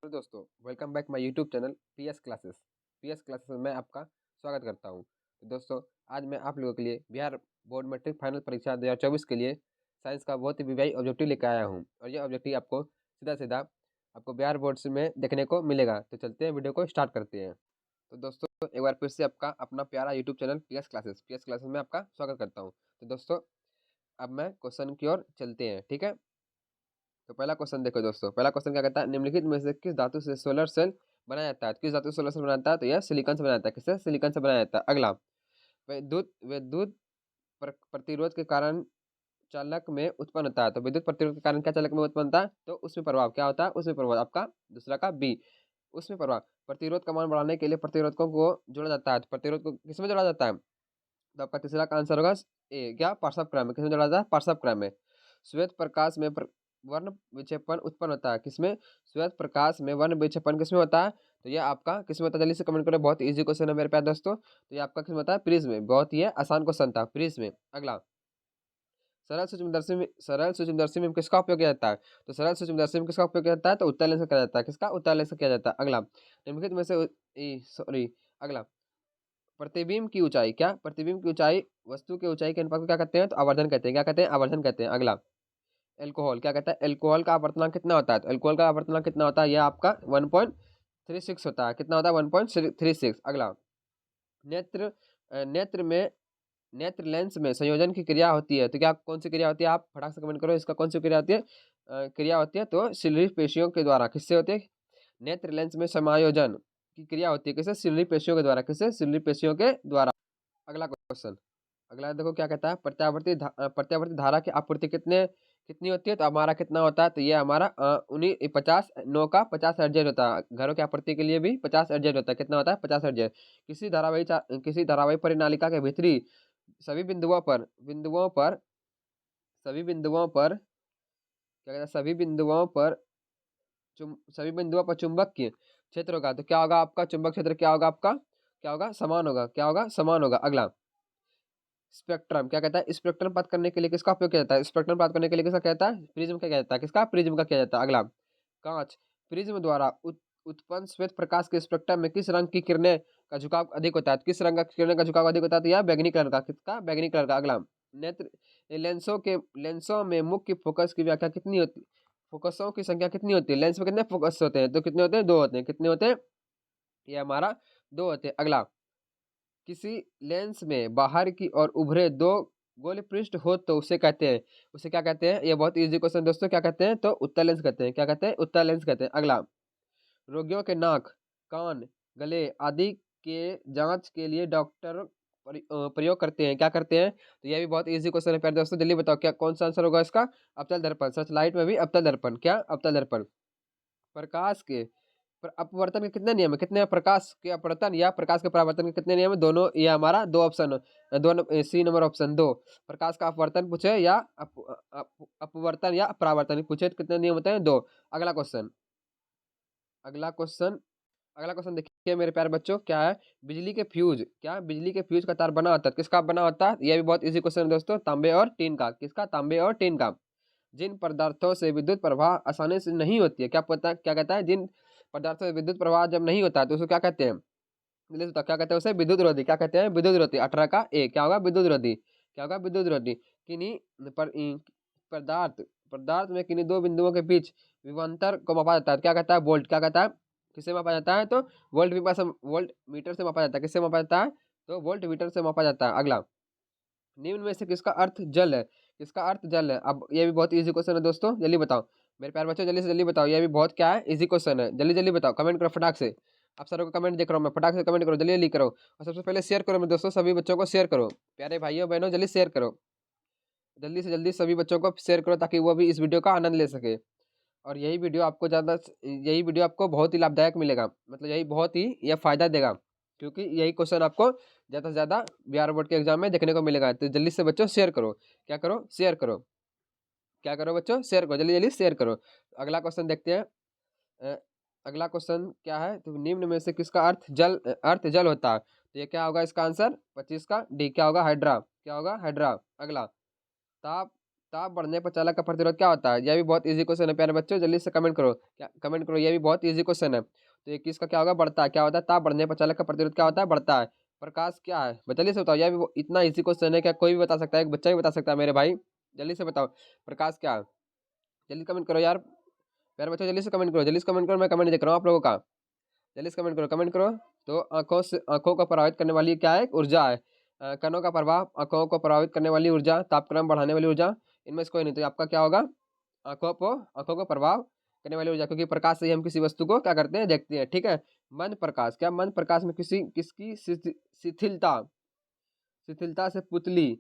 तो दोस्तों welcome back my YouTube channel PS classes में मैं आपका स्वागत करता हूं। तो दोस्तों आज मैं आप लोगों के लिए बिहार बोर्ड मैट्रिक फाइनल परीक्षा 2024 के लिए साइंस का बहुत ही वीवीआई ऑब्जेक्टिव लेकर आया हूं और यह ऑब्जेक्टिव आपको सीधा सीधा आपको बिहार बोर्ड से में देखने को मिलेगा। तो चलते हैं, वीडियो को स्टार्ट करते हैं। तो दोस्तों एक बार फिर से आपका अपना प्यारा यूट्यूब चैनल पीएस क्लासेस में आपका स्वागत करता हूँ। तो दोस्तों अब मैं क्वेश्चन की ओर चलते हैं, ठीक है। तो पहला क्वेश्चन देखो दोस्तों, पहला क्वेश्चन क्या कहता है, निम्नलिखित में से किस धातु से सोलर सेल बनाया जाता है। किस धातु से सोलर सेल बनाया जाता है? तो यह सिलिकॉन से बनाया जाता है। किससे? सिलिकॉन से बनाया जाता है। अगला, विद्युत विद्युत प्रतिरोध के कारण चालक में उत्पन्न होता है। तो विद्युत प्रतिरोध के कारण क्या चालक में उत्पन्न होता है? तो उसमें प्रभाव क्या होता है? उसमें प्रभाव आपका दूसरा का बी, उसमें प्रभाव। प्रतिरोध का मान बढ़ाने के लिए प्रतिरोधकों को जोड़ा जाता है। तो प्रतिरोध को किसमें जोड़ा जाता है? तो आपका तीसरा का आंसर होगा ए, क्या? पार्श्व क्रम में। किसमें जोड़ा जाता है? पार्श्व क्रम में। श्वेत प्रकाश में वर्ण विक्षेपण उत्पन्न होता है। किसमें? श्वेत प्रकाश में वर्ण विक्षेपण किसमें होता है? तो ये आपका किसमें होता है? जल्दी से कमेंट करें, बहुत इजी क्वेश्चन है मेरे प्यारे दोस्तों। तो ये आपका किसमें होता है? प्रिज्म में। बहुत ही आसान क्वेश्चन था, प्रिज्म में। अगला, सरल सूक्ष्मदर्शी में किसका उपयोग किया जाता है? तो सरल सूक्ष्मदर्शी में किसका उपयोग किया जाता है? तो उत्तल लेंस का किया जाता है। किसका? उत्तल लेंस का किया जाता है। अगला, निम्नलिखित में से सॉरी, अगला, प्रतिबिंब की ऊंचाई, क्या? प्रतिबिंब की ऊंचाई वस्तु की ऊंचाई के अनुपात को क्या कहते हैं? तो आवर्धन कहते हैं। क्या कहते हैं? आवर्धन कहते हैं। अगला, एल्कोहल, क्या कहता है? एल्कोहल का आवर्तनांक कितना होता है? तो एल्कोहल का आवर्तनांक कितना होता है? यह आपका 1.36 होता है। कितना होता है? 1.36। अगला, नेत्र नेत्र में नेत्र लेंस में संयोजन की क्रिया होती है। तो क्या कौन सी क्रिया होती है? आप फटाक से कमेंट करो, इसका कौन सी क्रिया होती है? क्रिया होती है तो सिल्वरी पेशियों के द्वारा। किससे होती है? नेत्र लेंस में समायोजन की क्रिया होती है। किससे? सिल्वरी पेशियों के द्वारा। किससे? सिल्वरी पेशियों के द्वारा। अगला क्वेश्चन, अगला देखो क्या कहता है, प्रत्यावर्ती धारा की आपूर्ति कितनी होती है? तो हमारा कितना होता है? तो ये हमारा 50 नौ का 50 एडजेट होता है। घरों की आपूर्ति के लिए भी 50 एडजेट होता है। कितना होता है? 50 एडजेट। किसी धारावाही परिनालिका के भीतरी सभी बिंदुओं पर क्या कहता है, सभी बिंदुओं पर चुंबकीय क्षेत्र होगा। तो क्या होगा आपका? चुंबक क्षेत्र क्या होगा आपका? क्या होगा? समान होगा। क्या होगा? समान होगा। अगला, स्पेक्ट्रम, क्या कहता है? स्पेक्ट्रम प्राप्त करने के लिए किसका उपयोग किया जाता है? स्पेक्ट्रम प्राप्त करने के लिए किसका कहता है? प्रिज्म का किया जाता है। किसका? प्रिज्म का किया जाता है। अगला, कांच, प्रिज्म द्वारा उत्पन्न श्वेत प्रकाश के स्पेक्ट्रम में किस रंग की किरणें का झुकाव अधिक होता है? किस रंग का किरणें का झुकाव अधिक होता है? तो यह बैगनी कलर का। किसका? बैगनी कलर का। अगला, नेत्र लेंसों में मुख्य फोकस की व्याख्या कितनी होती? फोकसों की संख्या कितनी होती है? लेंस में कितने फोकस होते हैं? तो कितने होते हैं? 2 होते हैं। कितने होते हैं? ये हमारा 2 होते हैं। अगला, किसी लेंस में बाहर की ओर उभरे 2 गोल पृष्ठ हो तो उसे क्या कहते हैं? ये बहुत इजी क्वेश्चन दोस्तों। क्या कहते हैं? तो उत्तल लेंस कहते हैं। क्या कहते हैं? उत्तल लेंस कहते हैं। अगला, रोगियों के नाक, कान, गले आदि के जांच के लिए डॉक्टर प्रयोग करते हैं। क्या करते हैं? तो ये भी बहुत इजी क्वेश्चन है प्यारे दोस्तों। जल्दी बताओ क्या कौन सा आंसर होगा इसका? अवतल दर्पण। सर्च लाइट में भी अवतल दर्पण। क्या? अवतल दर्पण। प्रकाश के अपवर्तन के कितने नियम है? कितने हैं? प्रकाश के अपवर्तन या प्रकाश के परावर्तन के कितने नियम है? दोनों। ये हमारा 2 ऑप्शन, सी नंबर ऑप्शन 2। प्रकाश का अपवर्तन पूछे या अपवर्तन या परावर्तन पूछे तो कितने नियम होते हैं? 2। अगला क्वेश्चन, अगला क्वेश्चन अगला क्वेश्चन देखिए मेरे प्यारे बच्चों, क्या है? बिजली के फ्यूज, क्या? बिजली के फ्यूज का तार बना होता है। किसका बना होता है? यह भी बहुत इजी क्वेश्चन है दोस्तों। तांबे और टीन का। किसका? तांबे और टीन का। जिन पदार्थों से विद्युत प्रवाह आसानी से नहीं होती है, क्या पता क्या कहता है? जिन पदार्थों से विद्युत प्रवाह जब नहीं होता है तो उसको क्या कहते हैं? जल्दी से बताओ, क्या कहते हैं उसे? विद्युत रोधी। क्या कहते हैं? विद्युत रोधी। 18 का ए क्या होगा? विद्युत रोधी। क्या होगा? विद्युत रोधी। किन्हीं पदार्थ पदार्थ में किन्हीं 2 बिंदुओं के बीच विभवांतर को मापा जाता है। क्या कहता है? वोल्ट। क्या कहता है? किससे मापा जाता है? तो वोल्ट मीटर से मापा जाता है। किससे मापा जाता है? तो वोल्ट मीटर से मापा जाता है। अगला, निम्न में से किसका अर्थ जल है? किसका अर्थ जल है? अब ये भी बहुत इजी क्वेश्चन है दोस्तों। जल्दी बताओ मेरे प्यारे बच्चों, जल्दी से जल्दी बताओ। ये भी बहुत क्या है? इजी क्वेश्चन है। जल्दी जल्दी बताओ, कमेंट करो फटाक से। आप सरों को कमेंट देख रहा हूँ मैं, फटाक से कमेंट करो, जल्दी जल्दी करो। और सबसे पहले शेयर करो मेरे दोस्तों, सभी बच्चों को शेयर करो। प्यारे भाइयों बहनों जल्दी शेयर करो, जल्दी से जल्दी सभी बच्चों को शेयर करो ताकि वो भी इस वीडियो का आनंद ले सके। और यही वीडियो आपको बहुत ही लाभदायक मिलेगा, मतलब यही बहुत ही यह फायदा देगा, क्योंकि यही क्वेश्चन आपको ज़्यादा से ज़्यादा बिहार बोर्ड के एग्जाम में देखने को मिलेगा। तो जल्दी से बच्चों शेयर करो। क्या करो? शेयर करो। क्या करो बच्चों? शेयर करो, जल्दी जल्दी शेयर करो। अगला क्वेश्चन देखते हैं। अ, अगला क्वेश्चन क्या है? तो निम्न में से किसका अर्थ जल होता है? तो ये क्या होगा इसका आंसर? 25 का डी। क्या होगा? हाइड्रा। क्या होगा? हाइड्रा। अगला, ताप ताप बढ़ने पर चालक का प्रतिरोध क्या होता है? यह भी बहुत इजी क्वेश्चन है प्यारे बच्चों, जल्दी से कमेंट करो, क्या कमेंट करो, यह भी बहुत इजी क्वेश्चन है। तो 21 का क्या होगा? बढ़ता है। क्या होता है? ताप बढ़ने पर चालक का प्रतिरोध क्या होता है? बढ़ता है। प्रकाश क्या है? जल्दी से बताओ, यह भी इतना इजी क्वेश्चन है, क्या कोई भी बता सकता है? एक बच्चा भी बता सकता है मेरे भाई, जल्दी से बताओ प्रकाश क्या है? जल्दी कमेंट करो यार प्यारे बच्चों, जल्दी से कमेंट करो, जल्दी से कमेंट करो, मैं कमेंट देख रहा हूँ आप लोगों का, जल्दी से कमेंट करो, कमेंट करो। तो आंखों को प्रभावित करने वाली क्या है? ऊर्जा है। कणों का प्रभाव, आंखों को प्रभावित करने वाली ऊर्जा, तापक्रम बढ़ाने वाली ऊर्जा, इनमें से कोई नहीं। तो आपका क्या होगा? आंखों को प्रभाव करने वाली ऊर्जा, क्योंकि प्रकाश से ही हम किसी वस्तु को क्या करते हैं? देखते हैं, ठीक है। मंद प्रकाश, क्या मंद प्रकाश में किसकी शिथिलता, शिथिलता से पुतली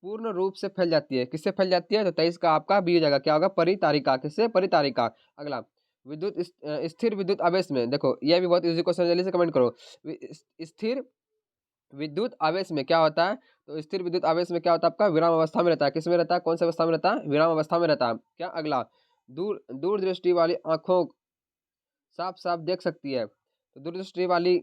पूर्ण रूप से फैल जाती है? किससे फैल जाती है? तो 23 का आपका बी हो जाएगा। क्या होगा? परितारिका। किससे? परितारिका। अगला, स्थिर विद्युत आवेश में, देखो यह भी बहुत इजी क्वेश्चन, जल्दी से कमेंट करो। स्थिर विद्युत आवेश में क्या होता है? तो स्थिर विद्युत आवेश में क्या होता है आपका? विराम अवस्था में रहता है। किस में रहता है? कौन सी अवस्था में रहता है? विराम अवस्था में रहता है। क्या? अगला, दूरदृष्टि वाली आंखों साफ साफ देख सकती है। तो दूरदृष्टि वाली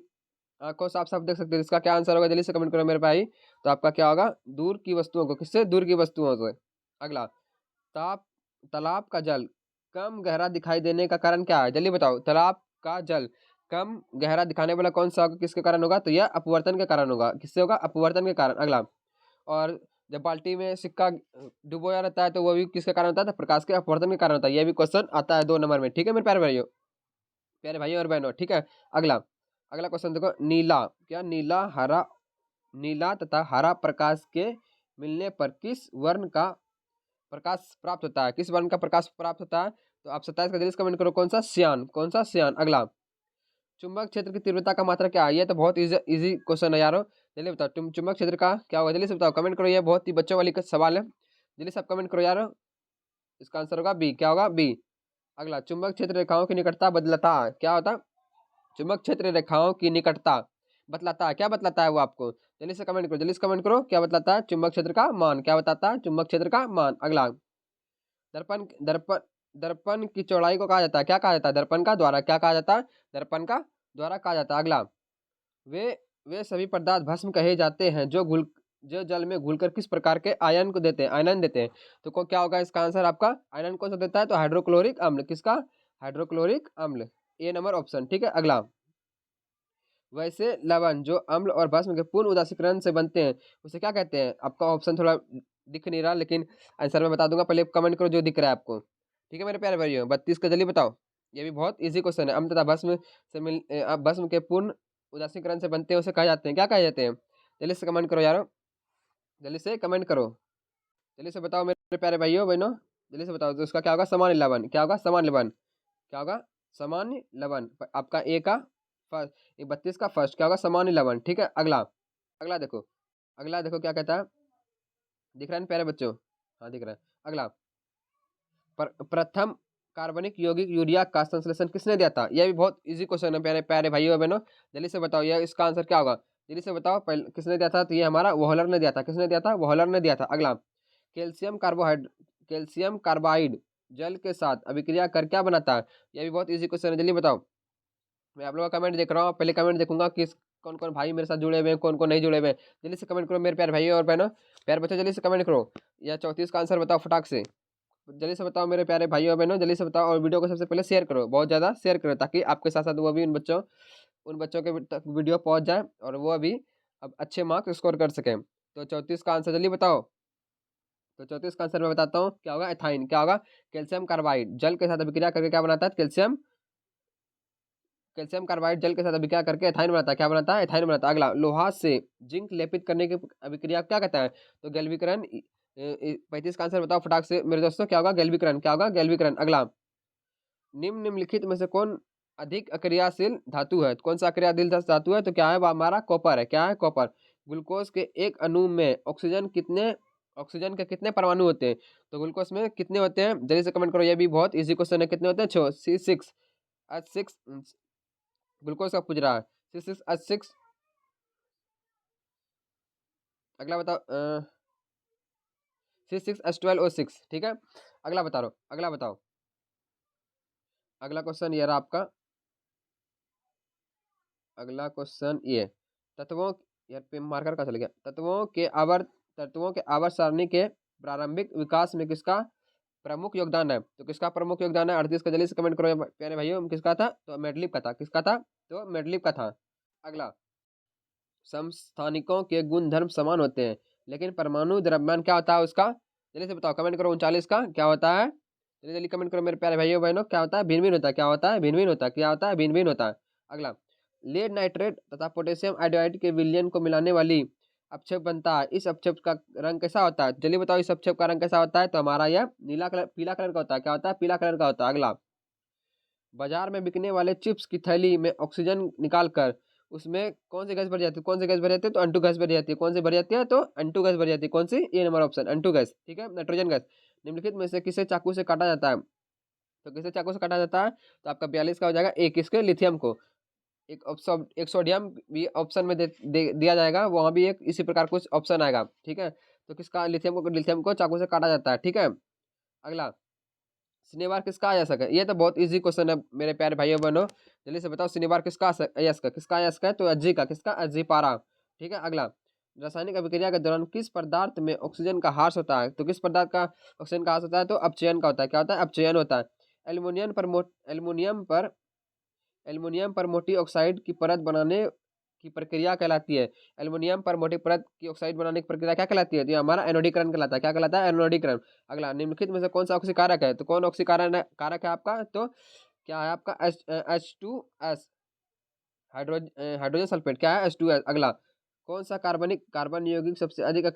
आंखों साफ साफ देख सकते हैं, इसका क्या आंसर होगा? जल्दी से कमेंट करो मेरे भाई। तो आपका क्या होगा? दूर की वस्तुओं को, किससे? दूर की वस्तुओं से। अगला, ताप तालाब का जल कम गहरा दिखाई देने का कारण क्या है? जल्दी बताओ, तालाब का जल कम गहरा दिखाने वाला कौन सा होगा? किसके कारण होगा? तो यह अपवर्तन के कारण होगा। किससे होगा? अपवर्तन के कारण। अगला, और जब बाल्टी में सिक्का डुबोया रहता है तो वो भी किसके कारण होता है? तो प्रकाश के अपवर्तन के कारण होता है। यह भी क्वेश्चन आता है 2 नंबर में, ठीक है मेरे प्यारे भाइयों, प्यारे भाइयों और बहनों, ठीक है। अगला, अगला क्वेश्चन देखो, नीला, क्या नीला हरा, नीला तथा हरा प्रकाश के मिलने पर किस वर्ण का प्रकाश प्राप्त होता है? किस वर्ण का प्रकाश प्राप्त होता है? तो आप 27 का जल्दी से कमेंट करो, कौन सा? सियान। कौन सा? सियान। अगला, चुंबक क्षेत्र की तीव्रता का मात्रा क्या है? ये तो बहुत इजी इजी क्वेश्चन है यारो, जल्दी बताओ, तुम चुंबक क्षेत्र का क्या होगा? जल्दी से बताओ, कमेंट करो, ये बहुत ही बच्चों वाली का सवाल है, जल्दी से आप कमेंट करो यारो। इसका आंसर होगा बी। क्या होगा? बी। अगला, चुंबक क्षेत्र रेखाओं की निकटता बदलता है, क्या होता है? चुंबक क्षेत्र रेखाओं की निकटता बतलाता है। क्या बतलाता है वो आपको? जल्दी से कमेंट करो, जल्दी से कमेंट करो, क्या बतलाता है? चुंबक क्षेत्र का मान। क्या बताता है? चुंबक क्षेत्र का मान। अगला, दर्पण दर्पण दर्पण की चौड़ाई को कहा जाता है? क्या कहा जाता है? दर्पण का द्वारा। क्या कहा जाता है? दर्पण का द्वारा कहा जाता है। अगला, वे वे सभी पदार्थ भस्म कहे जाते हैं जो जल में घुलकर किस प्रकार के आयन को देते हैं? आयनन देते हैं। तो क्या होगा इसका आंसर आपका? आयनन कौन सा देता है? तो हाइड्रोक्लोरिक अम्ल। किसका? हाइड्रोक्लोरिक अम्ल। ए नंबर ऑप्शन, ठीक है। अगला, वैसे लवण जो अम्ल और भस्म के पूर्ण उदासीकरण से बनते हैं उसे क्या कहते हैं? आपका ऑप्शन थोड़ा दिख नहीं रहा, लेकिन आंसर मैं बता दूंगा, पहले कमेंट करो जो दिख रहा है आपको, ठीक है मेरे प्यारे भाइयों। 32 का जल्दी बताओ, ये भी बहुत इजी क्वेश्चन है। अम्ल तथा भस्म से भस्म के पूर्ण उदासीकरण से बनते हैं उसे कहा जाते हैं? क्या कहे जाते हैं? जल्दी से कमेंट करो यारो, जल्दी से कमेंट करो, जल्दी से बताओ मेरे प्यारे भाइयों बहनों, जल्दी से बताओ। तो उसका क्या होगा? सामान्य लवण। क्या होगा? सामान्य लवण। क्या होगा? सामान्य लवण। आपका ए का फर्स्ट, ये 32 का फर्स्ट क्या होगा? सामान्य लवण, ठीक है। अगला, अगला देखो, अगला देखो क्या कहता है, दिख रहा है ना प्यारे बच्चों? हाँ दिख रहा है। अगला, प्रथम कार्बनिक यौगिक यूरिया का संश्लेषण किसने दिया था? यह भी बहुत इजी क्वेश्चन है प्यारे प्यारे भाइयों और बहनों, जल्दी से बताओ यह इसका आंसर क्या होगा? जल्दी से बताओ, पहले किसने दिया था? तो ये हमारा वोहलर ने दिया था। किसने दिया था? वोहलर ने दिया था। अगला, कैल्शियम कार्बोहाइड कैल्शियम कार्बाइड जल के साथ अभिक्रिया कर क्या बनाता है? यह भी बहुत इजी क्वेश्चन है, जल्दी बताओ। मैं आप लोगों का कमेंट देख रहा हूँ, पहले कमेंट देखूंगा किस कौन कौन भाई मेरे साथ जुड़े हुए हैं, कौन कौन नहीं जुड़े हुए हैं। जल्दी से कमेंट करो मेरे प्यारे भाइयों और बहनों, प्यारे बच्चों, जल्दी से कमेंट करो। या 34 का आंसर बताओ फटाक से, जल्दी से बताओ मेरे प्यारे भाइयों और बहनों, जल्दी से बताओ। और वीडियो को सबसे पहले शेयर करो, बहुत ज़्यादा शेयर करो, ताकि आपके साथ साथ वो भी उन बच्चों के तक वीडियो पहुंच जाए और वो भी अब अच्छे मार्क्स स्कोर कर सकें। तो 34 का आंसर जल्दी बताओ। तो 34 का आंसर मैं बताता हूँ, क्या होगा? एथाइन। क्या होगा? कैल्शियम कार्बाइड जल के साथ अभिक्रिया करके क्या बनाता है? कैल्शियम कैल्शियम कार्बाइड जल के साथ अभिक्रिया करके एथाइन बनाता है। क्या बनाता है? एथाइन बनाता है। अगला, लोहा से जिंक लेपित करने की अभिक्रिया क्या कहता है? तो गैल्विकरण। 35 का आंसर बताओ फटाक से मेरे दोस्तों, क्या होगा? गैल्विकरण। क्या होगा? गैल्विकरण। अगला, निम्नलिखित में से कौन अधिक अक्रियाशील धातु है? कौन सा अक्रियाशील धातु है? तो क्या है वो? हमारा कॉपर है। क्या है? कॉपर। ग्लूकोज के एक अणु में ऑक्सीजन के कितने परमाणु होते हैं? तो ग्लूकोज में कितने होते हैं? जल्दी से कमेंट करो, ये भी बहुत इजी क्वेश्चन है। कितने होते हैं? C6 H6, ग्लूकोज का पूछ रहा है। C6H6। अगला बताओ, C6H12O6, ठीक है। अगला बता रहा हूँ, अगला बताओ। अगला क्वेश्चन ये रहा आपका, अगला क्वेश्चन ये, तत्वों, यार पे मार्कर कहाँ चला गया? तत्वों के आवर्त सारणी के प्रारंभिक विकास में किसका प्रमुख योगदान है? तो किसका प्रमुख योगदान है? 38 का जल्दी से कमेंट करो प्यारे भाइयों, किसका था? तो मेंडलीव का था। किसका था? तो मेंडलीव का था। अगला, समस्थानिकों के गुण धर्म समान होते हैं, लेकिन परमाणु द्रव्यमान क्या होता है उसका? जल्दी से बताओ, कमेंट करो। 39 का क्या होता है? जल्दी जल्दी कमेंट करो मेरे प्यारे भाइयों बहनों, क्या होता है? भिन्न भिन्न होता है। क्या होता है? भिन्न भिन्न होता है। क्या होता है? भिन्न भिन्न होता है। अगला, लेड नाइट्रेट तथा पोटेशियम आयोडाइड के विलयन को मिलाने वाली अपक्षेप बनता है। इस अपक्षेप का रंग कैसा होता है? जल्दी बताओ, इस अपक्षेप का रंग कैसा होता है? तो हमारा यह नीला कलर, पीला कलर का होता है। क्या होता है? पीला कलर का होता है। अगला, बाजार में बिकने वाले चिप्स की थैली में ऑक्सीजन निकालकर उसमें कौन सी गैस भर जाती है? कौन सी गैस भर जाती है? तो अंटू गैस भर जाती है। कौन सी भर जाती है? तो अंटू गैस भर जाती है। कौन सी? ए नंबर ऑप्शन, अंटू गैस। ठीक है, नाइट्रोजन गैस। निम्नलिखित में से किसे चाकू से काटा जाता है? तो किसे चाकू से काटा जाता है? तो आपका 42 का हो जाएगा एक, किसके? लिथियम को। एक ऑप्शन, एक सोडियम भी ऑप्शन में दिया जाएगा, वहां भी एक इसी प्रकार कुछ ऑप्शन आएगा। ठीक है, तो किसका? लिथियम को चाकू से काटा जाता है। ठीक है, अगला, शनिवार किसका अयस्क है? ये तो बहुत इजी क्वेश्चन है मेरे प्यारे भाइयों बहनों, जल्दी से बताओ शनिवार किसका अयस्क है? किसका अयस्क है? तो एजी का। किसका? एजी पारा। ठीक है, अगला, रासायनिक अभिक्रिया के दौरान किस पदार्थ में ऑक्सीजन का ह्रास होता है? तो किस पदार्थ का ऑक्सीजन का ह्रास होता है? तो अपचयन का होता है। क्या होता है? अपचयन होता है। एल्युमिनियम पर मोटी ऑक्साइड की परत बनाने की प्रक्रिया कहलाती है। एल्युमिनियम पर मोटी परत की ऑक्साइड बनाने की प्रक्रिया क्या कहलाती है? तो ये हमारा एनोडीकरण कहलाता है। क्या कहलाता है? एनोडीकरण। अगला, निम्नलिखित में से कौन सा ऑक्सीकारक है? तो कौन ऑक्सीकारक कारक है आपका? तो क्या है आपका? H2S, hydrogen sulphate. क्या है? H2S। अगला, कौन सा कार्बन यौगिक सबसे अधिक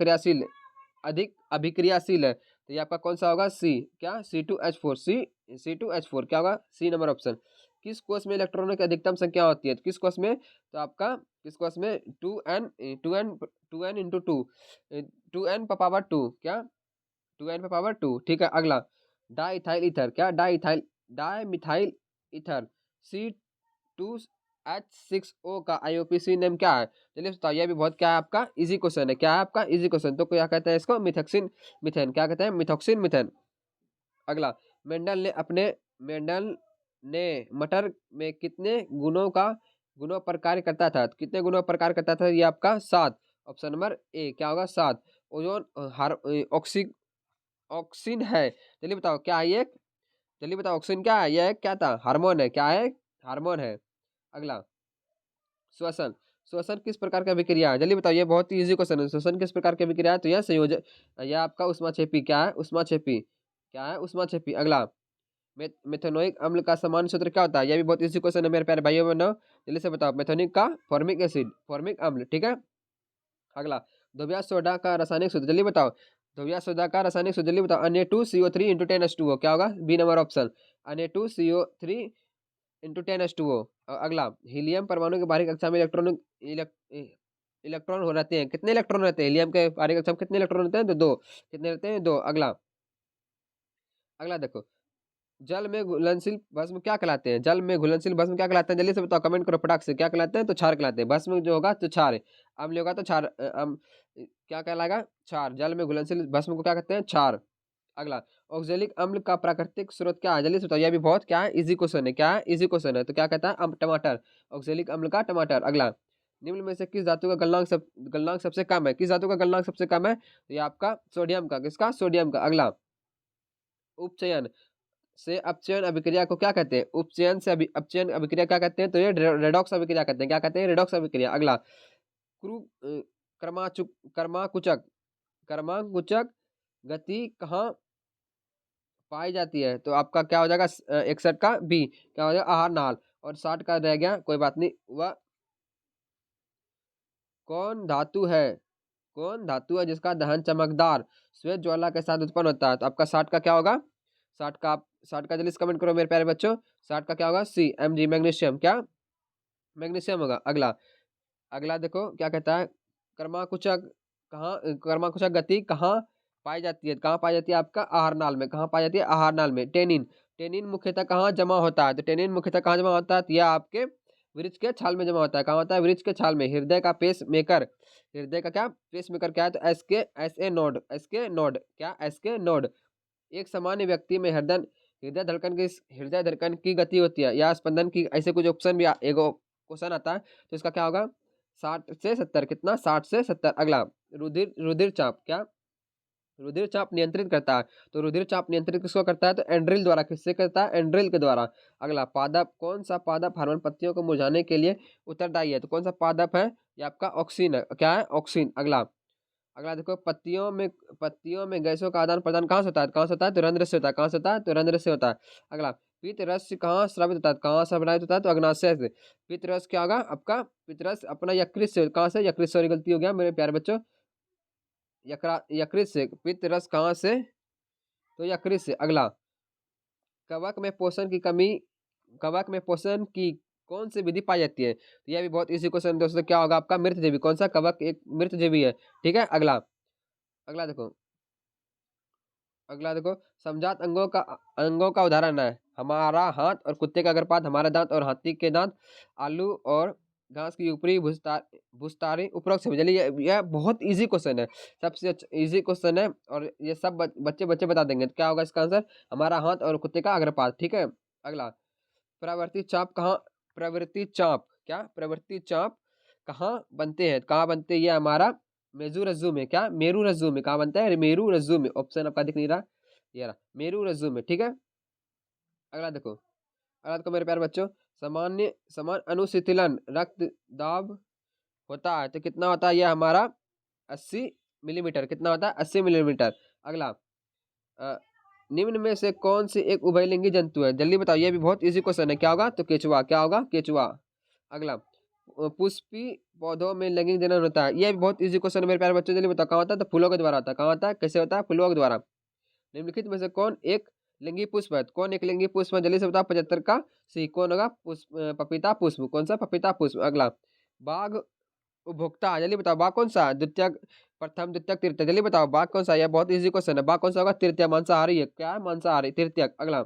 अभिक्रियाशील है? तो ये आपका कौन सा होगा? सी। क्या? C2H4। C2H4 क्या होगा? C number option. किस कोष में इलेक्ट्रॉनों की अधिकतम संख्या होती है? तो किस कोष में? तो आपका किस कोष में? 2n इंटू 2n पर पावर 2। क्या? 2n पर पावर 2। ठीक है, अगला, डाइथाइल ईथर। क्या? डाई मिथाइल ईथर C2H6O का IUPAC नेम क्या है? चलिए बताओ, ये भी बहुत क्या है आपका? इजी क्वेश्चन है। क्या है आपका? Easy question. तो क्या कहते हैं इसको? मिथॉक्सिन मिथेन। क्या कहते हैं? मिथॉक्सिन मिथेन। अगला, मेंडल ने मटर में कितने गुणों पर कार्य करता था? तो कितने गुणों पर कार्य करता था? ये आपका 7। ऑप्शन नंबर ए क्या होगा? 7। ओजोन ऑक्सीन है। चलिए बताओ क्या है ये? जल्दी बताओ, ऑक्सीजन क्या है? यह क्या था? हार्मोन है। क्या है? हार्मोन है। अगला, श्वसन। श्वसन किस प्रकार का अभिक्रिया है? जल्दी बताओ, ये बहुत ही इजी क्वेश्चन है। श्वसन किस प्रकार की अभिक्रिया है? तो यह संयोजन, यह आपका उष्माक्षेपी। क्या है? उष्माक्षेपी। क्या है? उष्माक्षेपी। अगला, मेथनोइक अम्ल का सामान्य सूत्र क्या होता है? यह भी बहुत इजी क्वेश्चन है मेरे प्यारे भाइयों बहनों, जल्दी से बताओ। मेथोनिक का फॉर्मिक एसिड, फॉर्मिक अम्ल। ठीक है, अगला, धोबिया सोडा का रासायनिक सूत्र। जल्दी बताओ, धोबिया सोडा का रासायनिक सूत्र जल्दी बताओ। Na2CO3 into 10H2O। क्या होगा? B number option, Na2CO3 into 10H2O। अगला, हीलियम परमाणु के बाहरी कक्षा में इलेक्ट्रॉन हो रहते हैं। कितने इलेक्ट्रॉन रहते हैं हीलियम के बाहरी कक्षा में? कितने इलेक्ट्रॉन रहते हैं? तो 2। कितने रहते हैं? 2। अगला, अगला देखो, जल में घुलनशील भस्म क्या कहलाते हैं? जल में घुलनशील भस्म क्या कहलाते हैं? जल्दी से बताओ, कमेंट करो फटाक से। क्या कहलाते हैं? तो क्षार कहलाते हैं। भस्म जो होगा तो क्षार, अम्ल होगा तो क्षार, क्या कहलाएगा? क्षार। जल में घुलनशील भस्म को क्या कहते हैं? क्षार। अगला, ऑक्जेलिक अम्ल का प्राकृतिक स्रोत क्या है? जल्दी से बताओ, यह भी बहुत क्या है? इजी क्वेश्चन है। क्या है? इजी क्वेश्चन है। तो क्या कहता है? टमाटर। ऑक्जेलिक अम्ल का टमाटर। अगला, निम्न में से किस धातु का गलनांक सबसे कम है? किस धातु का गलनांक सबसे कम है? तो ये आपका सोडियम का। किसका? सोडियम का। अगला, उपचयन से अपचयन अभिक्रिया को क्या कहते हैं? उपचयन से अपचयन अभिक्रिया क्या कहते हैं? तो ये रेडॉक्स अभिक्रिया कहते हैं। क्या कहते हैं? रेडॉक्स अभिक्रिया। अगला, क्रू कर्माकुचक कर्माकुचक गति कहाँ पाई जाती है? तो आपका क्या हो जाएगा? 61 का बी। क्या हो जाएगा? आहार नाल। और 60 का रह गया, कोई बात नहीं। वह कौन धातु है? कौन धातु है जिसका दहन चमकदार श्वेत ज्वाला के साथ उत्पन्न होता है? तो आपका 60 का क्या होगा? 60 का जल्दी से कमेंट करो मेरे प्यारे बच्चों। 60 का क्या होगा? सी, Mg, मैग्नीशियम। क्या? मैग्नीशियम होगा। अगला, अगला देखो क्या कहता है? कर्माकुचक कर्माकुचक गति कहाँ पाई जाती है? कहाँ पाई जाती है? आपका आहार नाल में। कहाँ पाई जाती है? आहार नाल में। टेनिन, टेनिन मुख्यतः कहाँ जमा होता है? तो टेनिन मुख्यतः कहाँ जमा होता है? तो यह आपके वृक्ष के छाल में जमा होता है। कहाँ होता है? वृक्ष के छाल में। हृदय का पेस मेकर, हृदय का क्या? पेस मेकर क्या है? तो एस के नोड। क्या? एस के नोड। एक सामान्य व्यक्ति में हृदय धड़कन की गति होती है या स्पंदन की, ऐसे कुछ ऑप्शन भी एगो क्वेश्चन आता है, तो इसका क्या होगा? 60 से 70। कितना? 60 से 70। अगला, रुधिर रुधिर चाप। क्या? रुधिर चाप नियंत्रित करता है। तो रुधिर चाप नियंत्रित किसको करता है? तो एंड्रिल द्वारा। किससे करता है? एंड्रिल के द्वारा। अगला, पादप। कौन सा पादप हार्मोन पत्तियों को मुरझाने के लिए उत्तरदायी है? तो कौन सा पादप है? ये आपका ऑक्सीन है। क्या है? ऑक्सीन। अगला, अगला देखो, पत्तियों में गैसों का आदान प्रदान कहाँ से होता है? कहाँ से होता है? तो रंध्र से होता है। कहाँ से होता है? तो रंध्र से होता है। अगला, पित्त रस कहाँ स्रावित होता है? कहाँ स्रावित होता है? तो अग्नाशय से। पित्त रस क्या होगा आपका? पित्त रस अपना यकृत से। कहाँ से? यकृत। सॉरी, गलती हो गया मेरे प्यारे बच्चों, यकृत से। पित्त रस कहाँ से? तो यकृत से। अगला, कवक में पोषण की कमी, कवक में पोषण की कौन सी विधि पाई जाती है? तो यह भी बहुत इजी क्वेश्चन दोस्तों। क्या होगा आपका? मृत जीवी। कौन सा? कवक एक मृत जीवी है। ठीक है। अगला, अगला देखो, अगला देखो, समजात अंगों का उदाहरण है हमारा हाथ और कुत्ते का गर्भपात, हमारा दांत और हाथी के दांत, आलू और घास की ऊपरी भुस्तारी उपरोक्त से। चलिए, यह बहुत इजी क्वेश्चन है, सबसे इजी क्वेश्चन है, और ये सब बच्चे बच्चे बता देंगे। तो क्या होगा इसका आंसर? हमारा हाथ और कुत्ते का गर्भपात। ठीक है। अगला, प्रवृत्ति चाप कहाँ, प्रवृत्ति चाप, क्या? प्रवृत्ति चाप कहाँ बनते हैं? कहाँ बनते हैं? ये हमारा मेरू रज्जु में। क्या? मेरू रज्जु में। कहाँ बनता है? मेरू रज्जु में। ऑप्शन आपका दिख नहीं रहा, ये रहा, मेरू रज्जु में। ठीक है। अगला देखो, अगला देखो मेरे प्यारे बच्चों, समान अनुशीतलन रक्त दाब होता है तो कितना होता है? यह हमारा 80 मिलीमीटर। कितना होता है? 80 मिलीमीटर। अगला, अ, निम्न में से कौन सी एक उभयलिंगी जंतु है? जल्दी बताओ, ये भी बहुत इजी क्वेश्चन है। क्या होगा? तो केचुआ। क्या होगा? केचुआ। अगला, पुष्पी पौधों में लैंगिक जनन होता है। ये भी बहुत इजी क्वेश्चन है मेरे प्यारे बच्चों। जल्दी बताओ, कहाँ होता है? तो फूलों के द्वारा होता है। कहाँ होता है? कैसे होता है? फूलों के द्वारा। निम्नलिखित में से कौन एक लिंगी पुष्प है? कौन एक लिंगी पुष्प है? जल्दी से बताओ। 75 का सी। कौन होगा? पुष्प, पपीता पुष्प। कौन सा? पपीता पुष्प। अगला, बाघ उपभोक्ता। जल्दी बताओ, बाघ कौन सा? द्वितीय, प्रथम, द्वितीय, तृतीय। जल्दी बताओ, बाघ कौन सा है? यह बहुत इजी क्वेश्चन है। बाघ कौन सा होगा? तृतीय, मांसाहारी है। क्या है? मांसाहारी, तृतीय। अगला,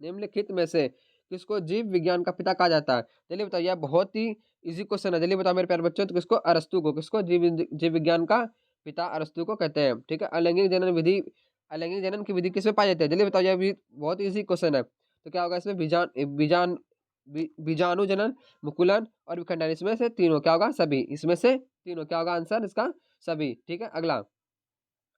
निम्नलिखित में से किसको जीव विज्ञान का पिता कहा जाता है? जल्दी बताओ, यह बहुत ही इजी क्वेश्चन है। जल्दी बताओ मेरे प्यारे बच्चों, तो किसको? अरस्तु को। किसको? जीव विज्ञान का पिता अरस्तु को कहते हैं। ठीक है। अलैंगिक जनन विधि, अलैंगिक जनन की विधि किसमें पाई जाती है? जल्दी बताओ, यह भी बहुत इजी क्वेश्चन है। तो क्या होगा इसमें? बीजान बीजान बीजाणु जनन, मुकुलन और विखंडन। इसमें से तीनों। क्या होगा? सभी। इसमें से तीनों। क्या होगा आंसर इसका? सभी। ठीक है। अगला,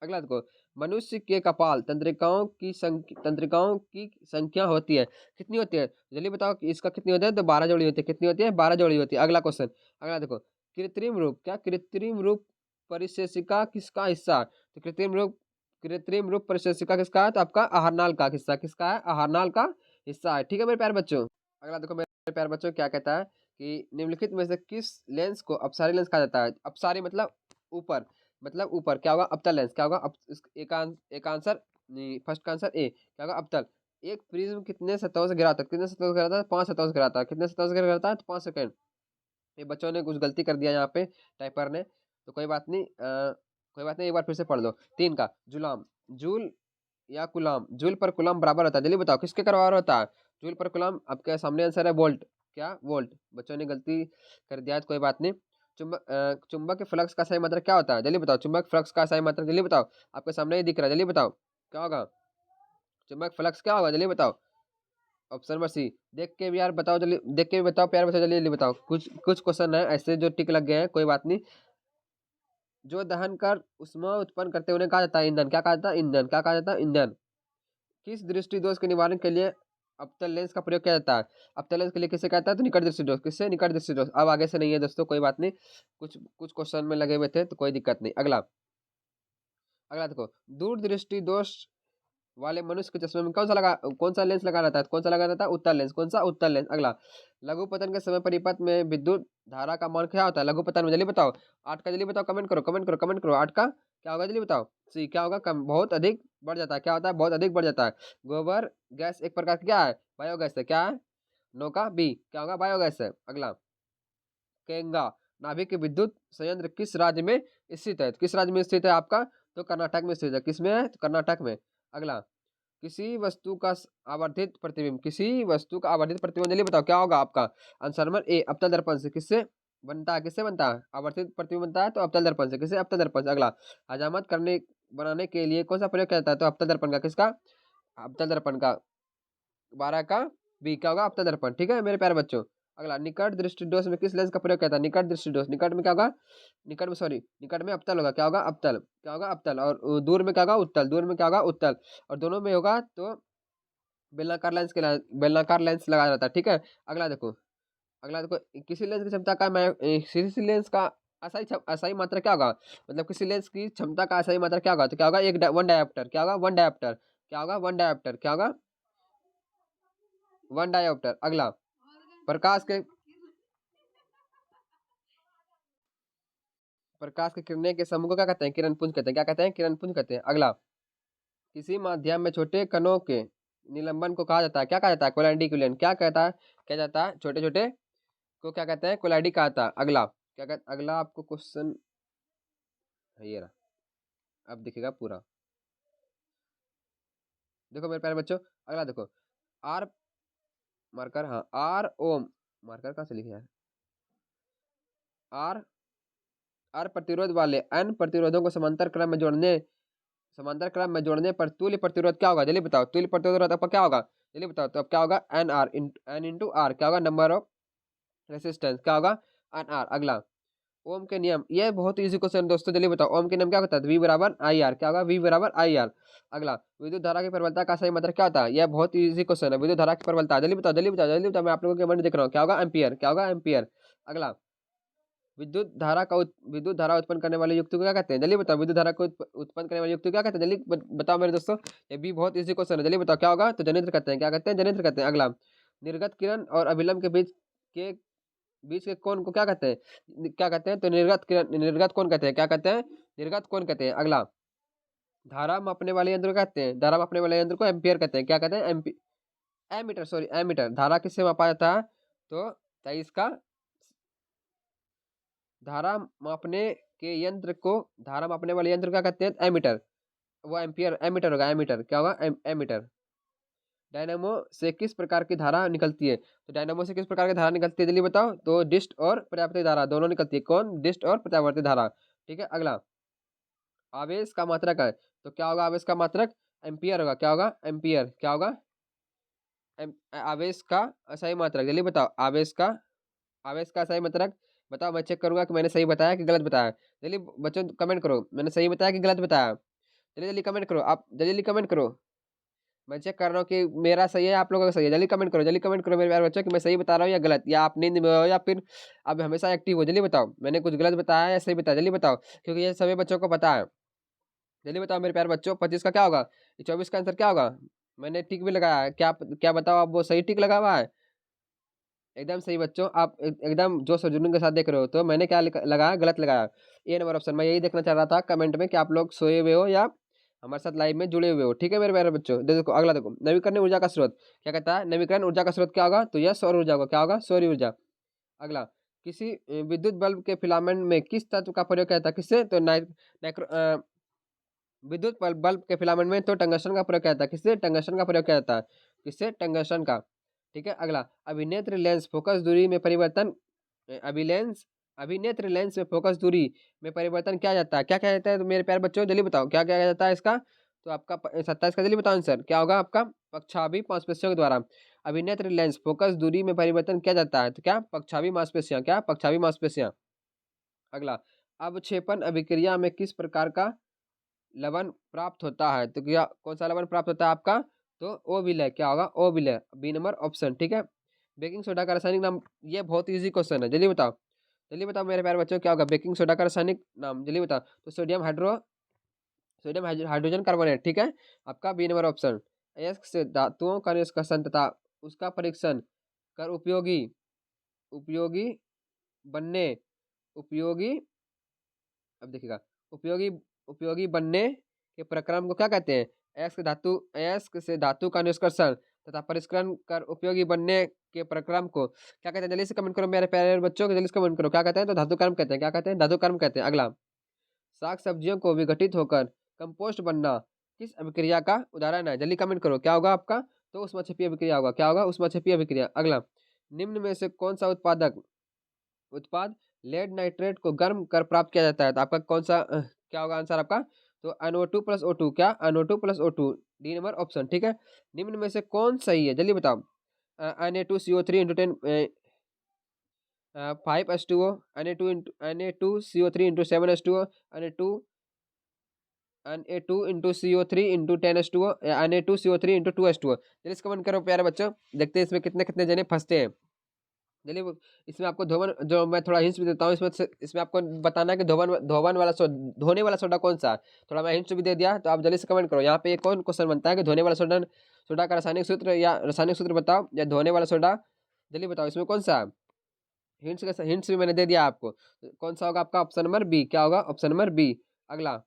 अगला देखो, मनुष्य के कपाल तंत्रिकाओं की संख्या होती है, कितनी होती है? जल्दी बताओ कि इसका कितनी होती है? तो 12 जोड़ी होती है। कितनी होती है? 12 जोड़ी होती है। अगला क्वेश्चन, अगला देखो, कृत्रिम रूप। क्या? कृत्रिम रूप परिशेषिका किसका हिस्सा? तो कृत्रिम रूप परिशेषिका किसका है? तो आपका आहारनाल का हिस्सा। किसका है? आहारनाल का हिस्सा है। ठीक है मेरे प्यारे बच्चों। अगला देखो मेरे प्यारे बच्चों, क्या कहता है कि निम्नलिखित में से किस लेंस को अपसारी लेंस कहा जाता है? अपसारी मतलब ऊपर, मतलब ऊपर। क्या होगा? अवतल लेंस। क्या होगा? एक आंसर नहीं, फर्स्ट का आंसर ए। क्या होगा? अवतल। एक प्रिज्म कितने सतहों से घिरा था? कितने सतहों से घिरा था? 5 सतहों से घिरा था। कितने सतहों से घिरा था? तो 5 सेकंड। ये बच्चों ने कुछ गलती कर दिया यहाँ पे, टाइपर ने, तो कोई बात नहीं, कोई बात नहीं, एक बार फिर से पढ़ लो। 3 का जुलाम, जूल या कुलाम। जूल पर कुलाम बराबर होता है। जल्दी बताओ किसके बराबर होता है? जूल पर कुलाम। आपके सामने आंसर है वोल्ट। क्या? वोल्ट। बच्चों ने गलती कर दिया है तो कोई बात नहीं। चुंबक के फ्लक्स का सही मात्रक क्या होता है? जल्दी बताओ, चुंबक फ्लक्स का सही मात्रक जल्दी बताओ। आपके सामने ही दिख रहा है, जल्दी बताओ क्या होगा? चुंबक फ्लक्स क्या होगा? जल्दी बताओ। Option number C. देख के भी यार बताओ, जल्दी देख के भी बताओ प्यार बच्चों, जल्दी जल्दी बताओ। कुछ कुछ क्वेश्चन है ऐसे जो टिक लग गए हैं, कोई बात नहीं। जो दहन कर उष्मा उत्पन्न करते हैं उन्हें कहा जाता है ईंधन। क्या कहा जाता है? ईंधन। क्या कहा जाता है? ईंधन। किस दृष्टि दोष के निवारण के लिए अवतल लेंस का प्रयोग किया जाता है? अवतल लेंस के लिए किसे कहता है? तो निकट दृष्टि दोष। किससे? निकट दृष्टि दोष। अब आगे से नहीं है दोस्तों, कोई बात नहीं, कुछ कुछ क्वेश्चन में लगे हुए थे तो कोई दिक्कत नहीं। अगला, अगला देखो, दूर दृष्टि दोष वाले मनुष्य के चश्मे में कौन सा लेंस लगा रहता है? कौन सा लगा रहता है? उत्तल लेंस। कौन सा? उत्तल लेंस। अगला, लघु पतन के समय परिपथ में विद्युत धारा का मान क्या होता है? लघु पतन में जल्दी बताओ। 8 का जल्दी बताओ, कमेंट करो कमेंट करो कमेंट करो। 8 का क्या होगा? जल्दी बताओ। सी। क्या होगा? कम, बहुत अधिक बढ़ जाता है। क्या होता है? बहुत अधिक बढ़ जाता है। गोबर गैस एक प्रकार का क्या है? बायोगैस है। क्या है? 9 का बी। क्या होगा? बायोगैस है। अगला, केंगा नाभिक विद्युत संयंत्र किस राज्य में स्थित है? किस राज्य में स्थित है आपका? तो कर्नाटक में स्थित है। किसमें है? तो कर्नाटक में। अगला, किसी वस्तु का आवर्धित प्रतिबिंब, किसी वस्तु का आवर्धित प्रतिबिंब जल्दी बताओ क्या होगा आपका? आंसर नंबर ए, अवतल दर्पण से। किससे बनता है? किससे बनता है? आवर्धित प्रतिबिंब बनता है तो अवतल दर्पण से। किससे? अवतल दर्पण से। अगला, हजामत करने बनाने के लिए कौन सा प्रयोग किया जाता है? तो अवतल दर्पण का। किसका? अवतल दर्पण का। 12 का बी। क्या होगा? अवतल दर्पण। ठीक है मेरे प्यारे बच्चों। अगला, निकट दृष्टि दोष में किस लेंस का प्रयोग किया था? निकट दृष्टि दोष, निकट में क्या होगा? निकट में अवतल होगा, क्या होगा? अवतल, क्या होगा? अवतल। और दूर में क्या होगा? उत्तल, दूर में क्या होगा? उत्तल। और दोनों में होगा तो बेलनाकार लेंस लगाया जाता है, ठीक है। अगला देखो, किसी लेंस की क्षमता का मैं किसी लेंस का असाई मात्रा क्या होगा? मतलब किसी लेंस की क्षमता का असाई मात्रा क्या होगा? तो क्या होगा? वन डायोप्टर, क्या होगा? वन डायोप्टर, क्या होगा? वन डायोप्टर, क्या होगा? One dioptre. अगला, प्रकाश के किरणें के समूह को क्या कहते हैं? किरण पुंज कहते हैं। क्या कहते हैं? किरण पुंज कहते हैं। अगला, किसी माध्यम में छोटे कणों के निलंबन को कहा जाता है, क्या कहा जाता है? कोलाइडिकुलेशन। क्या कहता है? क्या जाता है? छोटे छोटे को क्या कहते हैं? कोलाइडी कहा जाता है। अगला क्या कहते? अगला आपको क्वेश्चन ये रहा, अब दिखेगा पूरा। देखो मेरे प्यारे बच्चों, अगला देखो, आर मार्कर, हाँ, आर ओम मार्कर कहाँ से लिखे यार? आर आर प्रतिरोध वाले एन प्रतिरोधों को समांतर क्रम में जोड़ने पर तुल्य प्रतिरोध क्या होगा? जल्दी बताओ, तुल्य प्रतिरोध आपका क्या होगा? जल्दी बताओ, तो अब क्या होगा? एन इंटू आर, क्या होगा? नंबर ऑफ रेसिस्टेंस, क्या होगा? N R. अगला, ओम के नियम, ये बहुत इजी क्वेश्चन दोस्तों, जल्दी बताओ, ओम के नियम क्या होता है? वी बराबर आई आर, क्या होगा? वी बराबर आई आर। अगला, विद्युत धारा की प्रबलता का सही मतलब क्या होता है? यह बहुत इजी क्वेश्चन है, विद्युत धारा की प्रबलता, जल्दी बताओ, जल्दी बताओ, जल्दी बताओ, मैं आप लोगों के मन देख रहा हूँ, क्या होगा? एम्पियर, क्या होगा? एम्पियर। अगला, विद्युत धारा उत्पन्न करने वाले युक्ति को क्या कहते हैं? जल्दी बताओ, विद्युत धारा को उत्पन्न करने वाले युक्ति को क्या कहते हैं? जल्दी बताओ मेरे दोस्तों, ये भी बहुत इजी क्वेश्चन है, जल्दी बताओ क्या होगा? तो जनित्र कहते हैं। क्या कहते हैं? जनित्र कहते हैं। अगला, निर्गत किरण और अभिलंब के बीच के कोण को क्या कहते हैं? क्या कहते हैं? तो निर्गत कोण कहते हैं। क्या कहते हैं? निर्गत कोण कहते हैं। अगला, धारा मापने वाले यंत्र को कहते हैं, धारा मापने वाले यंत्र को एम्पियर कहते हैं। क्या कहते हैं? Ammeter, sorry, ammeter. धारा किससे मापा जाता है? तो इसका धारा मापने धारा मापने वाले यंत्र क्या कहते हैं? एमीटर। वो एमीटर होगा, एमीटर, क्या होगा? एमीटर। डायनामो से किस प्रकार की धारा निकलती है? तो डायनामो से किस प्रकार की धारा निकलती है? जल्दी बताओ। तो डिस्ट और प्रत्यावर्ती धारा दोनों निकलती है। कौन? डिस्ट और प्रत्यावर्ती धारा, ठीक है। अगला, आवेश का मात्रक है, तो क्या होगा? आवेश का मात्रक एम्पियर होगा, क्या होगा? एम्पियर, क्या होगा? आवेश का सही मात्रक, जल्दी बताओ, आवेश का सही मात्रक बताओ, मैं चेक करूंगा कि मैंने सही बताया कि गलत बताया। जल्दी बच्चों कमेंट करो, मैंने सही बताया कि गलत बताया? जल्दी जल्दी कमेंट करो, आप जल्दी जल्दी कमेंट करो, मैं चेक कर रहा हूँ कि मेरा सही है, आप लोगों का सही है। जल्दी कमेंट करो, जल्दी कमेंट करो मेरे प्यारे बच्चों कि मैं सही बता रहा हूँ या गलत, या आप नींद में हो या फिर आप हमेशा एक्टिव हो। जल्दी बताओ, मैंने कुछ गलत बताया या सही बताया? जल्दी बताओ, क्योंकि ये सभी बच्चों को पता है। जल्दी बताओ मेरे प्यारे बच्चों, 25 का क्या होगा? 24 का आंसर क्या होगा? मैंने टिक भी लगाया है, क्या क्या बताओ आप? वो सही टिक लगा हुआ है? एकदम सही बच्चों, आप एकदम जोश और जुनून के साथ देख रहे हो। तो मैंने क्या लगाया? गलत लगाया। ए नंबर ऑप्शन, मैं यही देखना चाह रहा था कमेंट में कि आप लोग सोए हुए हो या हमारे साथ लाइव में जुड़े हुए हो, ठीक है मेरे प्यारे बच्चों। देखो अगला, देखो, नवीकरणीय ऊर्जा का स्रोत क्या कहता है? नवीकरण ऊर्जा का स्रोत क्या होगा? तो यह सौर ऊर्जा होगा, क्या होगा? सौर ऊर्जा। अगला, किसी विद्युत बल्ब के फिलामेंट में किस तत्व का प्रयोग किया जाता है? किससे? तो विद्युत बल्ब के फिलामेंट में तो टंगस्टन का प्रयोग किया जाता है। किससे? टंगस्टन का प्रयोग किया जाता है। किससे? टंगस्टन का, ठीक है। अगला, अभिनेत्र लेंस फोकस दूरी में परिवर्तन अभिनेत्र लेंस में फोकस दूरी में परिवर्तन क्या जाता है? क्या क्या जाता है? तो मेरे प्यारे बच्चों जल्दी बताओ, क्या क्या जाता है इसका? तो आपका 27 का जल्दी बताओ आंसर क्या होगा आपका? पक्षाभि मांसपेशियों के द्वारा अभिनेत्र लेंस फोकस दूरी में परिवर्तन किया जाता है। तो क्या? पक्षाभि मांसपेशियां, क्या? पक्षाभि मांसपेशियां। अगला, अवक्षेपण अभिक्रिया में किस प्रकार का लवण प्राप्त होता है? तो क्या कौन सा लवण प्राप्त होता है आपका? तो ओ विलय, क्या होगा? ओ विलय, बी नंबर ऑप्शन, ठीक है। बेकिंग सोडा का रासायनिक नाम, ये बहुत इजी क्वेश्चन है, जल्दी बताओ, जल्दी बताओ मेरे प्यारे बच्चों, क्या होगा बेकिंग सोडा का रासायनिक नाम? जल्दी बताओ। तो हाइड्रोजन कार्बोनेट, ठीक है, आपका बी नंबर ऑप्शन। अयस्क से धातुओं का निष्कर्षण तथा उसका परीक्षण कर उपयोगी बनने उपयोगी अब देखिएगा, उपयोगी उपयोगी बनने के प्रक्रम को क्या कहते हैं? अयस्क से धातु का निष्कर्षण तथा परिष्करण कर उपयोगी बनने के प्रक्रम को क्या कहते हैं? जल्दी से कमेंट करो मेरे प्यारे बच्चों, जल्दी से कमेंट करो, क्या कहते हैं? तो धातु कर्म कहते हैं। क्या कहते हैं? धातु कर्म कहते हैं। अगला, साग सब्जियों को विघटित होकर कंपोस्ट बनना किस अभिक्रिया का उदाहरण है? जल्दी कमेंट करो, क्या होगा आपका? तो ऊष्माक्षेपीय अभिक्रिया होगा, क्या होगा? ऊष्माक्षेपीय अभिक्रिया। अगला, निम्न में से कौन सा उत्पाद लेड नाइट्रेट को गर्म कर प्राप्त किया जाता है? तो आपका कौन सा क्या होगा आंसर आपका? तो NO2 प्लस O2, क्या? NO2 plus O2, D number option, ठीक है। निम्न में से कौन सही है? जल्दी बताओ। Na2CO3 into 10 5H2O, Na2 into 7H2O, Na2 into CO3 into 10H2O, Na2CO3 into 2H2O। चलिए इसका मन करो प्यारे बच्चों, देखते हैं इसमें कितने कितने जने फंसते हैं। चलिए इसमें आपको धोवन, जो मैं थोड़ा हिंट्स भी देता हूँ, इसमें आपको बताना है कि धोने वाला सोडा कौन सा है। थोड़ा मैं हिंट्स भी दे दिया, तो आप जल्दी से कमेंट करो। यहाँ पे एक कौन क्वेश्चन बनता है कि धोने वाला सोडा, सोडा का रासायनिक सूत्र या रासायनिक सूत्र बताओ, या धोने वाला सोडा, जल्दी बताओ इसमें कौन सा है। हिंट्स भी मैंने दे दिया आपको। कौन सा होगा आपका? Option number B. क्या होगा? Option number B. अगला,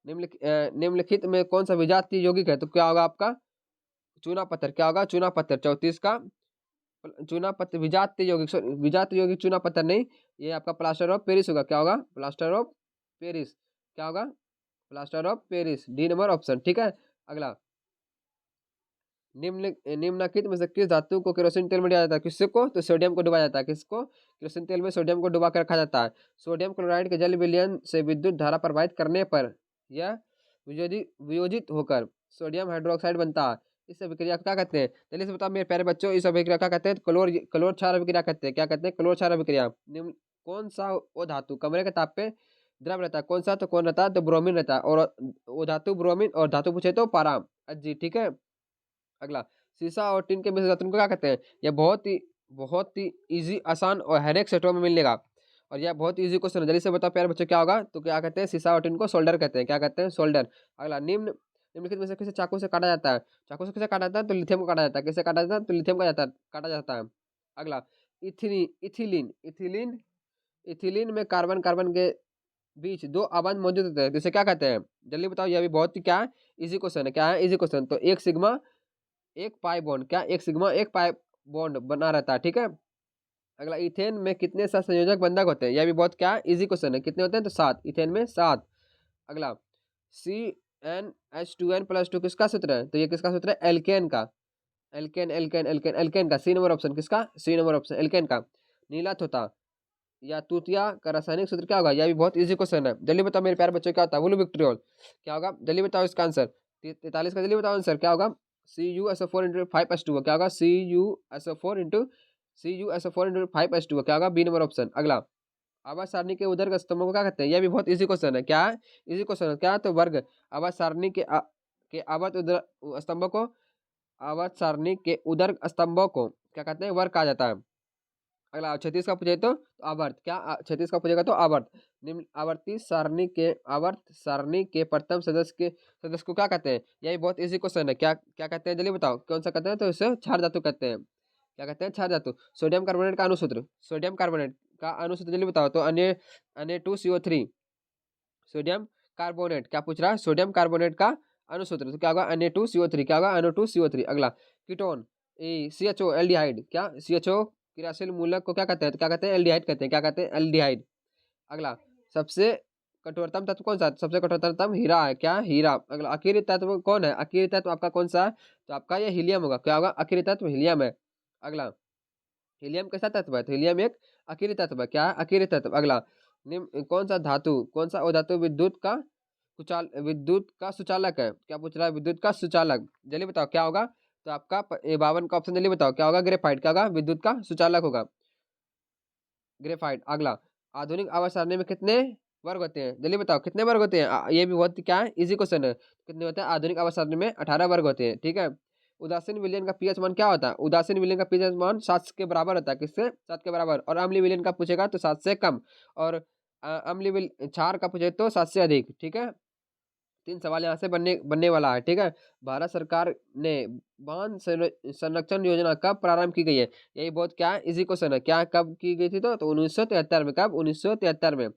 निम्नलिखित में कौन सा विजातीय यौगिक है? तो क्या होगा आपका? चूना पत्थर। क्या होगा? चूना पत्थर। 34 का चूना पत्थर विजातीय यौगिक, विजातीय यौगिक चूना पत्थर नहीं, ये आपका प्लास्टर ऑफ पेरिस होगा। क्या होगा? Plaster of Paris. क्या होगा? Plaster of Paris, D number option. ठीक है। अगला, निम्नलिखित में से किस धातु को केरोसिन तेल में डाला जाता है? किसको? तो सोडियम को डुबाया जाता है। किसको? केरोसिन तेल में सोडियम को डुबा कर रखा जाता है। सोडियम क्लोराइड के जल विलयन से विद्युत धारा प्रवाहित करने पर यह वियोजित होकर सोडियम हाइड्रोक्साइड बनता है। इस अभिक्रिया को क्या कहते हैं? जल्दी से बताओ मेरे प्यारे बच्चों, इस अभिक्रिया क्या कहते हैं? क्लोर क्षार अभिक्रिया कहते हैं। क्या कहते हैं? क्लोर क्षार अभिक्रिया। कौन सा वो धातु कमरे के ताप पे द्रव रहता है? कौन सा? तो कौन रहता है? तो ब्रोमीन रहता है। और वो धातु ब्रोमीन, और धातु पूछे तो पाराम जी। ठीक है। अगला, शीशा और टिन के मिश्र धातु को क्या कहते हैं? यह बहुत ही इजी, आसान और हर एक सेटों में मिलेगा। और यह बहुत इजी क्वेश्चन है, जल्दी से बताओ प्यारे बच्चों क्या होगा? तो क्या कहते हैं? शीशा और टिन को सोल्डर कहते हैं। क्या कहते हैं? सोल्डर। अगला, निम्नलिखित में से किसे चाकू से काटा जाता है? चाकू से किसे काटा जाता है? तो लिथियम को काटा जाता है। किसे काटा जाता है? तो लिथियम का काटा जाता है। अगला, इथिलीन इथिलीन इथिलीन में कार्बन कार्बन के बीच दो आबंध मौजूद होते हैं, जिसे क्या कहते हैं? जल्दी बताओ, यह भी बहुत ही क्या है? इजी क्वेश्चन है। क्या है? Easy question. तो एक सिग्मा एक पाई बॉन्ड, क्या? एक सिग्मा एक पाई बॉन्ड बना रहता है। ठीक है। अगला, इथेन में कितने संयोजक बंधक होते हैं? यह भी बहुत क्या? इजी क्वेश्चन है। कितने होते हैं? तो 7। इथेन में 7। अगला, CnH2n+2 किसका सूत्र है? तो ये किसका सूत्र है? एल्केन का। एल्केन का। C number option. किसका? सी नंबर ऑप्शन, एल्केन का। नीला तोता या तूतिया का रासायनिक सूत्र क्या होगा? यह भी बहुत इजी क्वेश्चन है। जल्दी बताओ मेरे प्यारे बच्चों क्या होता है? Blue vitriol. क्या होगा? जल्दी बताओ इसका आंसर। 43 का जल्दी बताओ आंसर। क्या होगा? CuSO4 into 5H2O। क्या होगा? CuSO4 into 5H2O। क्या होगा? B number option. अगला, आवाज सारणी के उदर स्तंभों को क्या कहते हैं? यह भी बहुत इजी क्वेश्चन है। क्या है? इजी क्वेश्चन है। क्या है? तो वर्ग। आवाज सारणी के आवर्त उदर स्तंभों को, आवाज सारणी के उदर स्तंभों को क्या कहते हैं? वर्ग कहा जाता है। अगला, 36 का पूछे तो आवर्त। क्या? 36 का पूछेगा तो आवर्त। निम्न आवर्त सारणी के प्रथम सदस्य को क्या कहते हैं? यही बहुत इजी क्वेश्चन है। क्या क्या कहते हैं? जल्दी बताओ कौन सा कहते हैं? तो इसे क्षार धातु कहते हैं। क्या कहते हैं? क्षार धातु। सोडियम कार्बोनेट का अणुसूत्र, सोडियम कार्बोनेट का अणुसूत्र जल्दी बताओ। तो Na2CO3। सोडियम कार्बोनेट, क्या पूछ रहा है? सोडियम कार्बोनेट का अणुसूत्र। तो क्या होगा? Na2CO3। क्या होगा? Na2CO3। अगला, कीटोन, CHO एल्डिहाइड। क्या? CHO क्रियाशील मूलक को क्या कहते हैं? तो क्या कहते हैं? एल्डिहाइड कहते हैं। क्या कहते हैं? एल्डिहाइड। अगला, सबसे कठोरतम तत्व कौन सा? सबसे कठोरतम तत्व हीरा है। क्या? हीरा। अगला, अकीरी तत्व कौन है? अकीरी तत्व आपका कौन सा है? तो आपका ये हीलियम होगा। क्या होगा? अकीरी तत्व हीलियम है। अगला, हीलियम कैसा तत्व है? तो हीलियम एक अकीरी तत्व है। क्या है? अकीरी तत्व। अगला, कौन सा धातु, कौन सा वो धातु विद्युत का सुचालक है? क्या पूछ रहा है? विद्युत का सुचालक। जल्दी बताओ क्या होगा? तो आपका 52 का ऑप्शन जल्दी बताओ। क्या होगा? ग्रेफाइट। क्या होगा? विद्युत का सुचालक होगा, ग्रेफाइट। अगला, आधुनिक आवाज सारणी में कितने वर्ग होते हैं? जल्दी बताओ कितने वर्ग होते हैं? ये भी बहुत क्या है? इजी क्वेश्चन है। कितने होते हैं? आधुनिक आवाज सारणी में 18 वर्ग होते हैं। ठीक है। उदासीन विलयन का पीएच मान क्या होता है? उदासीन विलयन का पीएच मान 7 के बराबर होता है। किससे? 7 के बराबर। और अम्लीय विलयन का पूछेगा तो 7 से कम। और क्षार का पूछे तो 7 से अधिक। ठीक है। 3 सवाल यहाँ से बनने वाला है। ठीक है। भारत सरकार ने बांध संरक्षण योजना कब प्रारंभ की गई है? यही बहुत क्या है? इजी क्वेश्चन है। क्या कब की गई थी? तो 1973 में। कब? 1973 में।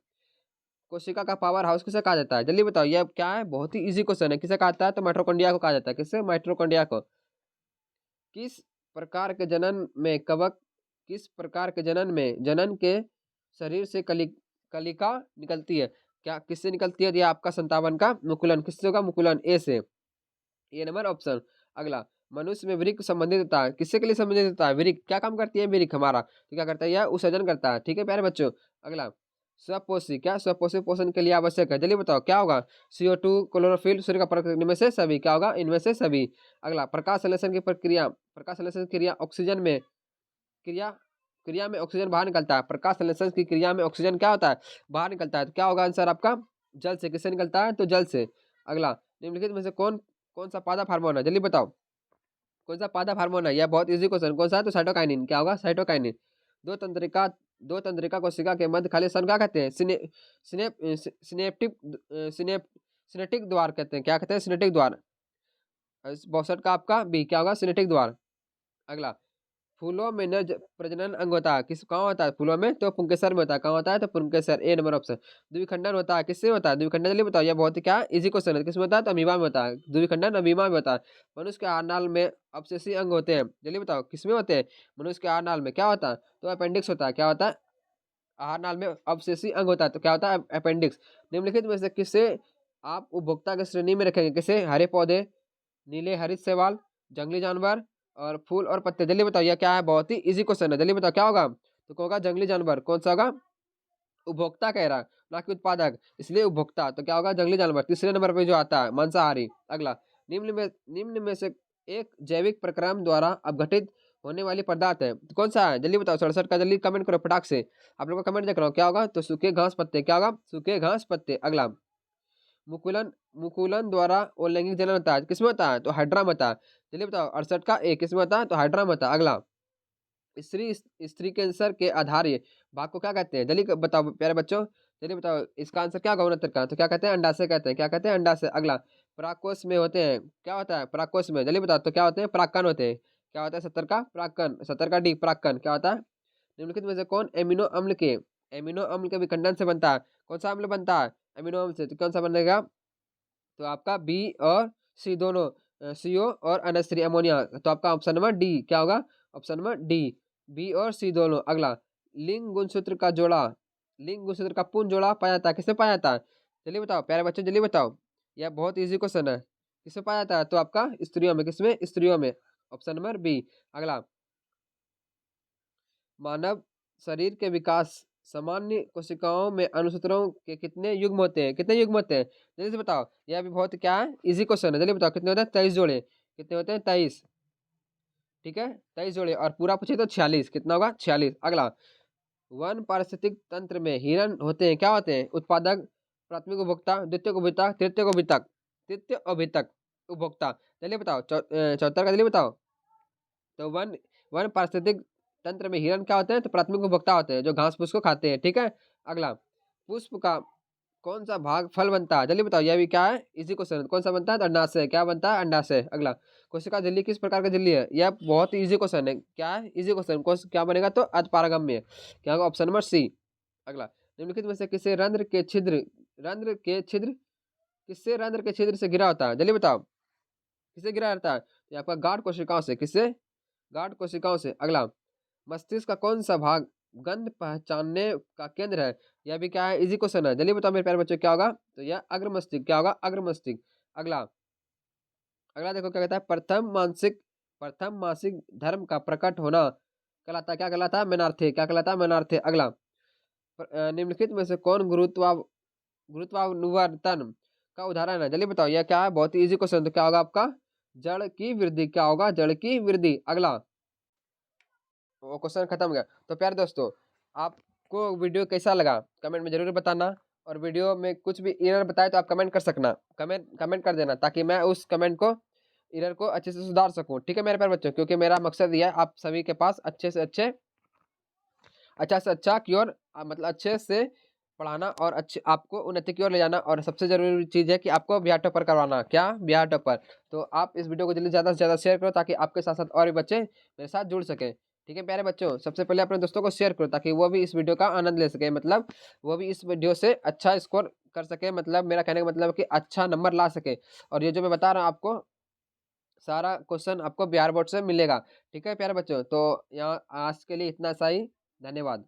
कोशिका का पावर हाउस किसे कहा जाता है? जल्दी बताओ। यह क्या है? बहुत ही इजी क्वेश्चन है। किसे कहा जाता है? तो माइटोकॉन्ड्रिया को कहा जाता है। किससे? माइटोकॉन्ड्रिया को। किस प्रकार के जनन में कवक किस प्रकार के जनन के शरीर से कलिका निकलती है? क्या किससे निकलती है? ये आपका 57 का मुकुलन। किससे होगा? मुकुलन, ए से। ये नंबर ऑप्शन। अगला, मनुष्य में वृक्क संबंधित होता है। किससे के लिए संबंधित होता है? वृक्क। क्या काम करती है वृक्क हमारा? तो क्या करता है? यह उत्सर्जन करता है। ठीक है प्यारे बच्चों। अगला, स्वपोषी। क्या? स्वपोषी पोषण के लिए आवश्यक है? जल्दी बताओ क्या होगा? CO2, क्लोरोफिल, सूर्य का प्रकाश, इनमें से सभी। क्या होगा? इनमें से सभी। अगला, प्रकाश संश्लेषण की क्रिया ऑक्सीजन में क्रिया क्रिया में ऑक्सीजन बाहर निकलता है, प्रकाश संश्लेषण की क्रिया में ऑक्सीजन क्या होता है, बाहर निकलता है। तो क्या होगा आंसर आपका, जल से। किससे निकलता है, तो जल से। अगला, निम्नलिखित में से कौन कौन सा पादप हार्मोन है, जल्दी बताओ, कौन सा पादप हार्मोन है, यह बहुत इजी क्वेश्चन, कौन सा है, तो साइटोकाइनिन। क्या होगा, साइटोकाइनिन। दो तंत्रिका दो तंत्रिका कोशिका के मध्य खाली स्थान क्या कहते हैं, सिनेप्टिक सिनेटिक द्वार कहते हैं। क्या कहते हैं, सिनेटिक द्वार। 62 का आपका बी क्या होगा, सिनेटिक द्वार। अगला, फूलों में नर प्रजनन अंग होता है, किस कहाँ होता है, फूलों में, तो पुंकेसर में होता है। कहाँ होता है, तो पुंकेसर, ए नंबर ऑप्शन। द्विखंडन होता है, किससे होता है, द्विखंडन, जल्दी बताओ, यह बहुत ही क्या इजी क्वेश्चन है, किसमें होता है, तो अमीबा में होता है। द्विखंडन अमीबा में होता है। मनुष्य के आहारनाल में अपशेषी अंग होते हैं, जल्दी बताओ किसमें होते हैं, मनुष्य के आहारनाल में क्या होता है, तो अपेंडिक्स होता है। क्या होता है, आहारनाल में अवशेषी अंग होता है, तो क्या होता है, अपेंडिक्स। निम्नलिखित में से किसे आप उपभोक्ता की श्रेणी में रखेंगे, किसे, हरे पौधे, नीले हरित शैवाल, जंगली जानवर और फूल और पत्ते। जल्दी बताओ, यह क्या है, बहुत ही इजी क्वेश्चन है, जल्दी बताओ क्या होगा, तो होगा जंगली जानवर। कौन सा होगा, उपभोक्ता कह रहा है, ना कि उत्पादक, इसलिए उपभोक्ता, तो क्या होगा, जंगली जानवर। तीसरे नंबर पे जो आता है, मांसाहारी। अगला, निम्न में से एक जैविक प्रक्रम द्वारा अपघटित होने वाली पदार्थ है, तो कौन सा है, जल्दी बताओ। 67 का जल्दी कमेंट करो फटाक से, आप लोगों का कमेंट देख रहा हूँ। क्या होगा, तो सूखे घास पत्ते। क्या होगा, सूखे घास पत्ते। अगला, मुकुलन मुकुलन द्वारा लैंगिक जनन होता है, किसमें होता है, तो हाइड्रा में होता है। चलिए बताओ, 68 का ए किसमें होता है, तो हाइड्रा में होता है। अगला, स्त्री स्त्री कैंसर के आधार भाग को क्या कहते हैं, जल्दी बताओ प्यारे बच्चों, चलिए बताओ इसका आंसर क्या होगा 69 का, तो क्या कहते हैं, अंडाशय कहते हैं। क्या कहते हैं, अंडाशय। अगला, परागकोश में होते हैं, क्या होता है, परागकोश में, जल्दी बताओ, तो क्या होते हैं, परागकण होते हैं। क्या होता है, 70 का परागकण, 70 का डी परागकण। क्या होता है, निम्नलिखित में से कौन एमिनो अम्ल के विखंडन से बनता है, कौन सा अम्ल बनता है, एमिनो अम्ल से, तो कौन सा बनेगा, तो आपका बी और सी दोनों, सीओ और NH3 अमोनिया। तो आपका ऑप्शन नंबर डी क्या होगा, ऑप्शन नंबर डी, बी और सी दोनों। अगला, लिंग गुणसूत्र का जोड़ा, लिंग गुणसूत्र का पूर्ण जोड़ा पाया जाता है, किससे पाया जाता है, जल्दी बताओ प्यारे बच्चे, जल्दी बताओ, यह बहुत इजी क्वेश्चन है, किससे पाया जाता है, तो आपका स्त्रियों में, किसमें, स्त्रियों में, ऑप्शन नंबर बी। अगला, मानव शरीर के विकास, सामान्य कोशिकाओं में अनुसूत्रों के कितने युग्म होते हैं, कितने युग्म होते हैं, जल्दी से बताओ, यह भी बहुत क्या है, इजी क्वेश्चन है, जल्दी बताओ कितने होते हैं, 23 जोड़े। कितने होते हैं, 23, ठीक है, 23 जोड़े, और पूरा पूछे तो 46, कितना होगा, 46। अगला, वन पारिस्थितिक तंत्र में हिरन होते हैं, क्या होते हैं, उत्पादक, प्राथमिक उपभोक्ता, द्वितीय उपभोक्ता, तृतीय उपभोक्ता, तृतीय अभितक उपभोक्ता। चलिए बताओ, 74 का जल्दी बताओ, तो वन वन पारिस्थितिक तंत्र में हिरन क्या होते हैं, तो प्राथमिक उपभोक्ता होते हैं, जो घास फूस को खाते हैं, ठीक है। अगला, पुष्प का कौन सा भाग फल बनता है, जल्दी बताओ, यह भी क्या है, इसी क्वेश्चन, कौन सा बनता है, तो अंडाशय। क्या बनता है, अंडाशय। अगला, कोशिका झिल्ली किस प्रकार का झिल्ली है, यह बहुत ही इजी क्वेश्चन है, क्या है, इजी क्वेश्चन, क्या बनेगा, तो अधपारगम्य। क्या होगा, ऑप्शन नंबर सी। अगला, निम्नलिखित में से किसे रंध्र के छिद्र किससे रंध्र के छिद्र से घिरा होता है, जल्दी बताओ, किससे घिरा रहता है, ये आपका गाढ़ कोशिकाओं से, किससे, गाढ़ कोशिकाओं से। अगला, मस्तिष्क का कौन सा भाग गंध पहचानने का केंद्र है, यह भी क्या है, इजी क्वेश्चन है, जल्दी बताओ मेरे प्यारे बच्चों, क्या होगा, तो यह अग्र मस्तिष्क। क्या होगा, अग्र मस्तिष्क। अगला, अगला देखो क्या कहता है, प्रथम मासिक धर्म का प्रकट होना कहलाता है, क्या कहलाता है, मेनार्थे। क्या कहलाता है, मेनार्थे। अगला, निम्नलिखित में से कौन गुरुत्वानुवर्तन का उदाहरण है, जल्दी बताओ, यह क्या है, बहुत ही इजी क्वेश्चन, तो क्या होगा आपका, जड़ की वृद्धि। क्या होगा, जड़ की वृद्धि। अगला, वो क्वेश्चन खत्म हो गया। तो प्यारे दोस्तों, आपको वीडियो कैसा लगा कमेंट में जरूर बताना, और वीडियो में कुछ भी एरर बताए तो आप कमेंट कर सकना, कमेंट कर देना, ताकि मैं उस कमेंट को, एरर को अच्छे से सुधार सकूं, ठीक है मेरे प्यारे बच्चों, क्योंकि मेरा मकसद यह है आप सभी के पास अच्छा से अच्छा की ओर, मतलब अच्छे से पढ़ाना, और अच्छे आपको उन्नति की ओर ले जाना, और सबसे जरूरी चीज़ है कि आपको बिहार टॉपर करवाना। क्या, बिहार टॉपर। तो आप इस वीडियो को जल्दी ज़्यादा से ज़्यादा शेयर करो, ताकि आपके साथ साथ और भी बच्चे मेरे साथ जुड़ सकें, ठीक है प्यारे बच्चों। सबसे पहले अपने दोस्तों को शेयर करो, ताकि वो भी इस वीडियो का आनंद ले सके, मतलब वो भी इस वीडियो से अच्छा स्कोर कर सके, मतलब मेरा कहने का मतलब है कि अच्छा नंबर ला सके। और ये जो मैं बता रहा हूँ आपको, सारा क्वेश्चन आपको बिहार बोर्ड से मिलेगा, ठीक है प्यारे बच्चों। तो यहाँ आज के लिए इतना सा ही, धन्यवाद।